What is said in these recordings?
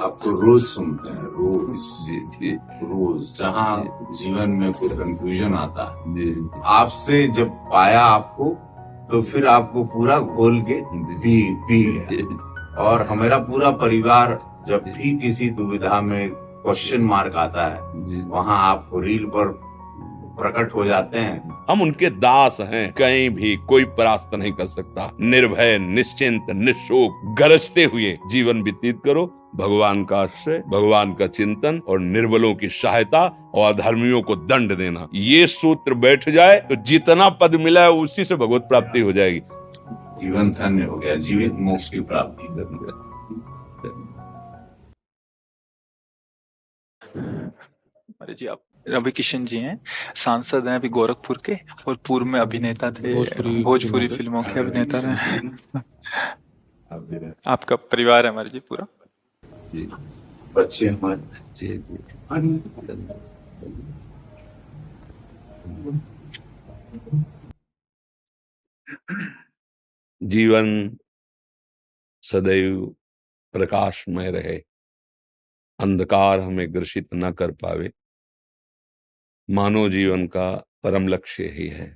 आपको रोज सुनते हैं, रोज जी जी रोज, जहाँ जीवन में कोई कंफ्यूजन आता है, जी आपसे जब पाया आपको, तो फिर आपको पूरा घोल के पी गया। और हमारा पूरा परिवार जब भी किसी दुविधा में क्वेश्चन मार्क आता है, जी वहाँ आप रील पर प्रकट हो जाते हैं। हम उनके दास हैं, कहीं भी कोई परास्त नहीं कर सकता। निर्भय, निश्चिंत, निशोक, गरजते हुए जीवन व्यतीत करो। भगवान का आश्रय, भगवान का चिंतन और निर्बलों की सहायता और अधर्मियों को दंड देना, ये सूत्र बैठ जाए तो जितना पद मिला है उसी से भगवत प्राप्ति हो जाएगी। जीवन धन्य हो गया, जीवित मोक्ष की प्राप्ति। अरे जी, आप रवि किशन जी हैं, सांसद हैं अभी गोरखपुर के, और पूर्व में अभिनेता थे, भोजपुरी फिल्मों के अभिनेता रहे। आपका परिवार है हमारे जी पूरा। जी बच्चे हमारे जी जी जीवन सदैव प्रकाशमय रहे, अंधकार हमें ग्रसित न कर पावे, मानव जीवन का परम लक्ष्य ही है।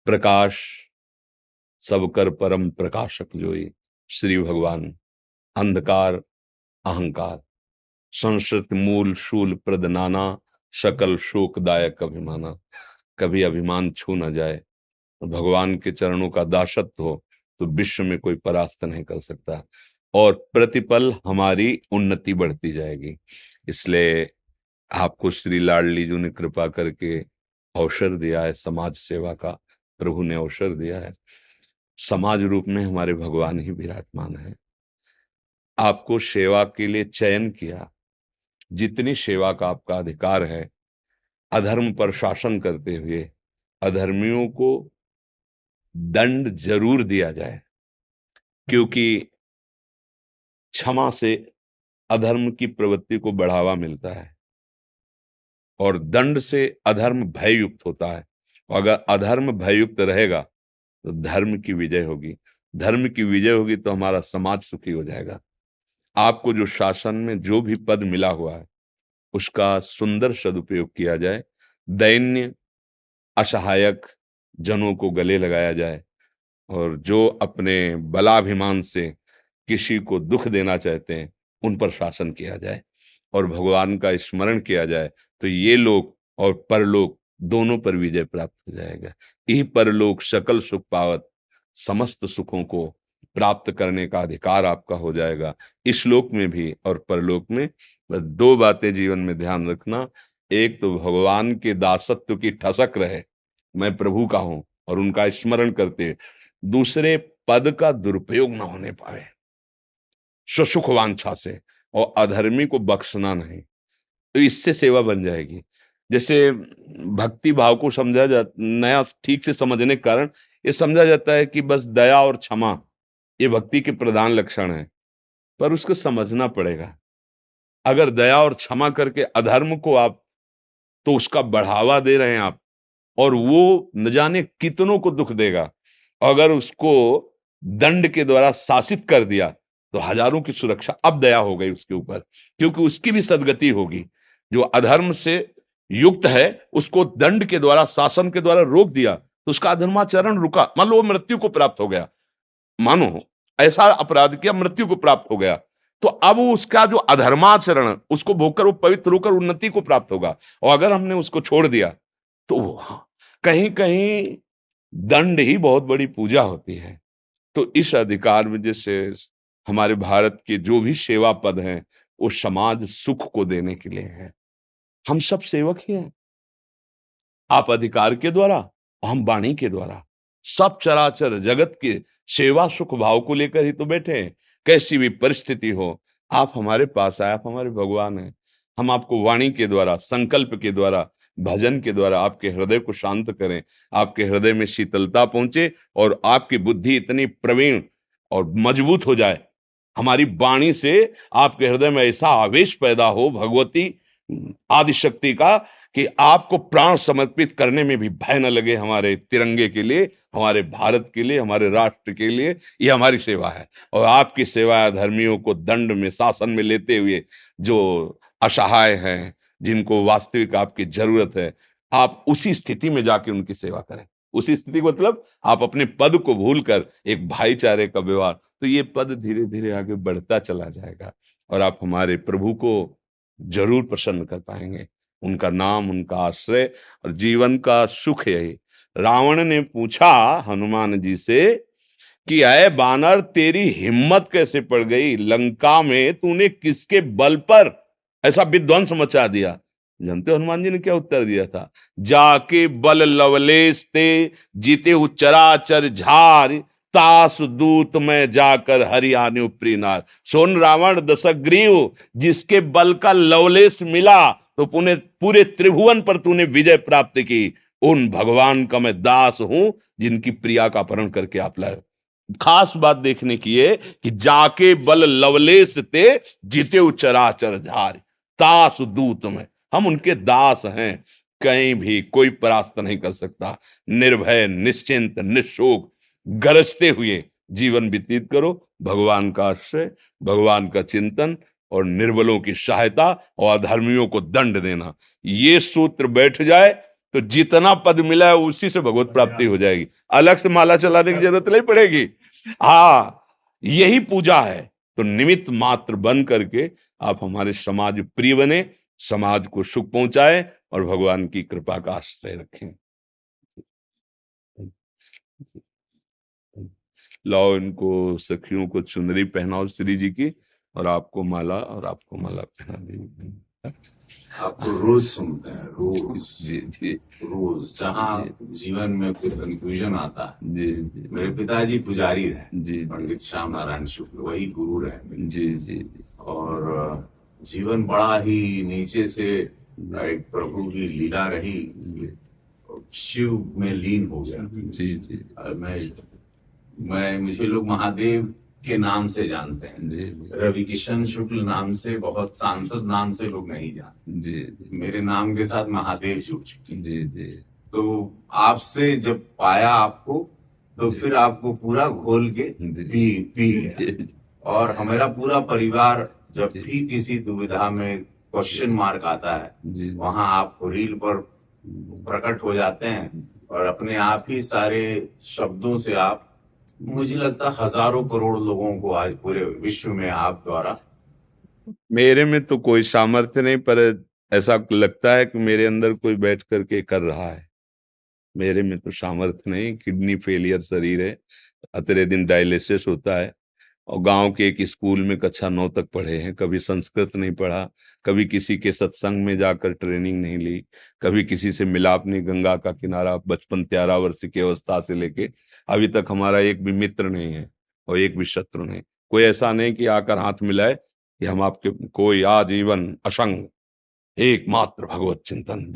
प्रकाश सब कर परम प्रकाशक जोई, श्री भगवान। अंधकार अहंकार, संस्कृत मूल शूल प्रद नाना, सकल शोकदायक अभिमाना। कभी अभिमान छू न जाए, भगवान के चरणों का दासत्व हो तो विश्व में कोई परास्त नहीं कर सकता, और प्रतिपल हमारी उन्नति बढ़ती जाएगी। इसलिए आपको श्री लाडली जी ने कृपा करके अवसर दिया है, समाज सेवा का प्रभु ने अवसर दिया है। समाज रूप में हमारे भगवान ही विराजमान है। आपको सेवा के लिए चयन किया, जितनी सेवा का आपका अधिकार है, अधर्म पर शासन करते हुए अधर्मियों को दंड जरूर दिया जाए, क्योंकि क्षमा से अधर्म की प्रवृत्ति को बढ़ावा मिलता है और दंड से अधर्म भययुक्त होता है। और अगर अधर्म भययुक्त रहेगा तो धर्म की विजय होगी, धर्म की विजय होगी तो हमारा समाज सुखी हो जाएगा। आपको जो शासन में जो भी पद मिला हुआ है उसका सुंदर सदुपयोग किया जाए, दैन्य असहायक जनों को गले लगाया जाए, और जो अपने बलाभिमान से किसी को दुख देना चाहते हैं उन पर शासन किया जाए और भगवान का स्मरण किया जाए, तो ये लोक और परलोक दोनों पर विजय प्राप्त हो जाएगा। यही परलोक सकल सुख पावत, समस्त सुखों को प्राप्त करने का अधिकार आपका हो जाएगा, इस लोक में भी और परलोक में। बस दो बातें जीवन में ध्यान रखना, एक तो भगवान के दासत्व की ठसक रहे, मैं प्रभु का हूं और उनका स्मरण करते, दूसरे पद का दुरुपयोग न होने पाए सुसुख वांछा से, और अधर्मी को बख्शना नहीं, तो इससे सेवा बन जाएगी। जैसे भक्ति भाव को समझा जा नया ठीक से समझने के कारण ये समझा जाता है कि बस दया और क्षमा ये भक्ति के प्रधान लक्षण है, पर उसको समझना पड़ेगा। अगर दया और क्षमा करके अधर्म को आप, तो उसका बढ़ावा दे रहे हैं आप, और वो न जाने कितनों को दुख देगा। अगर उसको दंड के द्वारा शासित कर दिया तो हजारों की सुरक्षा अब दया हो गई उसके ऊपर, क्योंकि उसकी भी सदगति होगी। जो अधर्म से युक्त है उसको दंड के द्वारा, शासन के द्वारा रोक दिया तो उसका अधर्माचरण रुका। मान लो वो मृत्यु को प्राप्त हो गया, मानो ऐसा अपराध किया मृत्यु को प्राप्त हो गया, तो अब उसका जो अधर्माचरण उसको भोगकर वो पवित्र होकर उन्नति को प्राप्त होगा। और अगर हमने उसको छोड़ दिया तो कहीं कहीं दंड ही बहुत बड़ी पूजा होती है। तो इस अधिकार में जैसे हमारे भारत के जो भी सेवा पद हैं वो समाज सुख को देने के लिए है। हम सब सेवक ही हैं, आप अधिकार के द्वारा और हम वाणी के द्वारा। सब चराचर जगत के सेवा सुख भाव को लेकर ही तो बैठे हैं। कैसी भी परिस्थिति हो, आप हमारे पास आए, आप हमारे भगवान हैं। हम आपको वाणी के द्वारा, संकल्प के द्वारा, भजन के द्वारा आपके हृदय को शांत करें, आपके हृदय में शीतलता पहुंचे और आपकी बुद्धि इतनी प्रवीण और मजबूत हो जाए, हमारी वाणी से आपके हृदय में ऐसा आवेश पैदा हो भगवती आदिशक्ति का, कि आपको प्राण समर्पित करने में भी भय न लगे हमारे तिरंगे के लिए, हमारे भारत के लिए, हमारे राष्ट्र के लिए ये हमारी सेवा है। और आपकी सेवा धर्मियों को दंड में, शासन में लेते हुए, जो असहाय हैं, जिनको वास्तविक आपकी जरूरत है, आप उसी स्थिति में जाके उनकी सेवा करें। उसी स्थिति का मतलब आप अपने पद को भूलकर एक भाईचारे का व्यवहार, तो ये पद धीरे धीरे आगे बढ़ता चला जाएगा और आप हमारे प्रभु को जरूर प्रसन्न कर पाएंगे। उनका नाम, उनका आश्रय और जीवन का सुख यही। रावण ने पूछा हनुमान जी से कि अय बानर, तेरी हिम्मत कैसे पड़ गई? लंका में तूने किसके बल पर ऐसा विध्वंस मचा दिया? जानते हो हनुमान जी ने क्या उत्तर दिया था? जाके बल लवलेश ते, जीते हु चराचर झार, तास दूत में जाकर हरियाणु प्रीनार। सोन रावण दशग्रीव, जिसके बल का लवलेश मिला तो पूरे त्रिभुवन पर तूने विजय प्राप्त की, उन भगवान का मैं दास हूं जिनकी प्रिया का अपहरण करके आप लाए। खास बात देखने की है कि जाके बल लवलेश ते, जीते चराचर झार, तास दूत में, हम उनके दास हैं। कहीं भी कोई परास्त नहीं कर सकता। निर्भय, निश्चिंत, निशोक, गरजते हुए जीवन व्यतीत करो। भगवान का आश्रय, भगवान का चिंतन और निर्बलों की सहायता और अधर्मियों को दंड देना, ये सूत्र बैठ जाए तो जितना पद मिला है उसी से भगवत प्राप्ति हो जाएगी। अलग से माला चलाने की जरूरत नहीं पड़ेगी। हाँ, यही पूजा है। तो निमित्त मात्र बन करके आप हमारे समाज प्रिय बने, समाज को सुख पहुंचाए और भगवान की कृपा का आश्रय रखें। लाओ इनको, सखियों को चुनरी पहनाओ श्री जी की, और आपको माला, और आपको माला पहना दी। आपको रोज सुनते हैं, रोज जी जी रोज, जहाँ जीवन में कोई कंफ्यूजन आता है। जी जी। मेरे पिताजी पुजारी रहे जी पंडित श्याम नारायण शुक्ल, वही गुरु रहे मेरे। जी जी। और जीवन बड़ा ही नीचे से एक प्रभु की लीला रही, शिव में लीन हो गया। जी जी। मुझे लोग महादेव के नाम से जानते हैं जी। रवि किशन शुक्ल नाम से, बहुत सांसद नाम से लोग नहीं जानते। जी। मेरे नाम के साथ महादेव जुड़ चुके। जी जी। तो आपसे जब पाया आपको, तो फिर आपको पूरा घोल के पी गया। और हमारा पूरा परिवार जब भी किसी दुविधा में क्वेश्चन मार्क आता है, वहां आप रील पर प्रकट हो जाते हैं और अपने आप ही सारे शब्दों से आप, मुझे लगता हजारों करोड़ लोगों को आज पूरे विश्व में आप द्वारा। मेरे में तो कोई सामर्थ्य नहीं, पर ऐसा लगता है कि मेरे अंदर कोई बैठ करके कर रहा है। मेरे में तो सामर्थ्य नहीं, किडनी फेलियर शरीर है, अतरे दिन डायलिसिस होता है। और गांव के एक स्कूल में कक्षा 9 तक पढ़े हैं, कभी संस्कृत नहीं पढ़ा, कभी किसी के सत्संग में जाकर ट्रेनिंग नहीं ली, कभी किसी से मिलाप नहीं। गंगा का किनारा, बचपन 13 वर्ष की अवस्था से लेके अभी तक हमारा एक भी मित्र नहीं है और एक भी शत्रु नहीं। कोई ऐसा नहीं कि आकर हाथ मिलाए कि हम आपके, कोई आजीवन असंग एकमात्र भगवत चिंतन।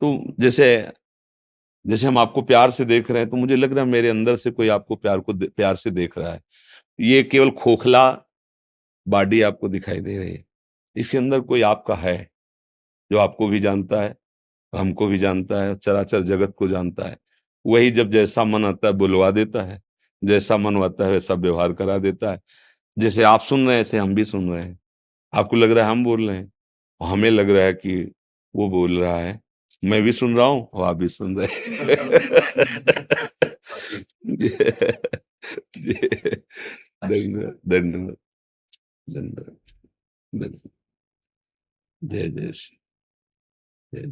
तो जैसे हम आपको प्यार से देख रहे हैं, तो मुझे लग रहा है मेरे अंदर से कोई आपको प्यार से देख रहा है। ये केवल खोखला बॉडी आपको दिखाई दे रही है, इसके अंदर कोई आपका है जो आपको भी जानता है, हमको भी जानता है, चराचर जगत को जानता है। वही जब जैसा मन आता है बुलवा देता है, जैसा मन आता है वैसा व्यवहार करा देता है। जैसे आप सुन रहे हैं ऐसे हम भी सुन रहे हैं। आपको लग रहा है हम बोल रहे हैं, और हमें लग रहा है कि वो बोल रहा है। मैं भी सुन रहा हूँ और आप भी सुन रहे हैं। धन्यवाद धन्यवाद धन्यवाद धन्यवाद। जय जय श्री जय।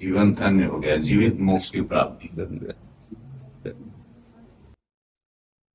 जीवन धन्य हो गया, जीवित मोक्ष की प्राप्ति। धन्यवाद।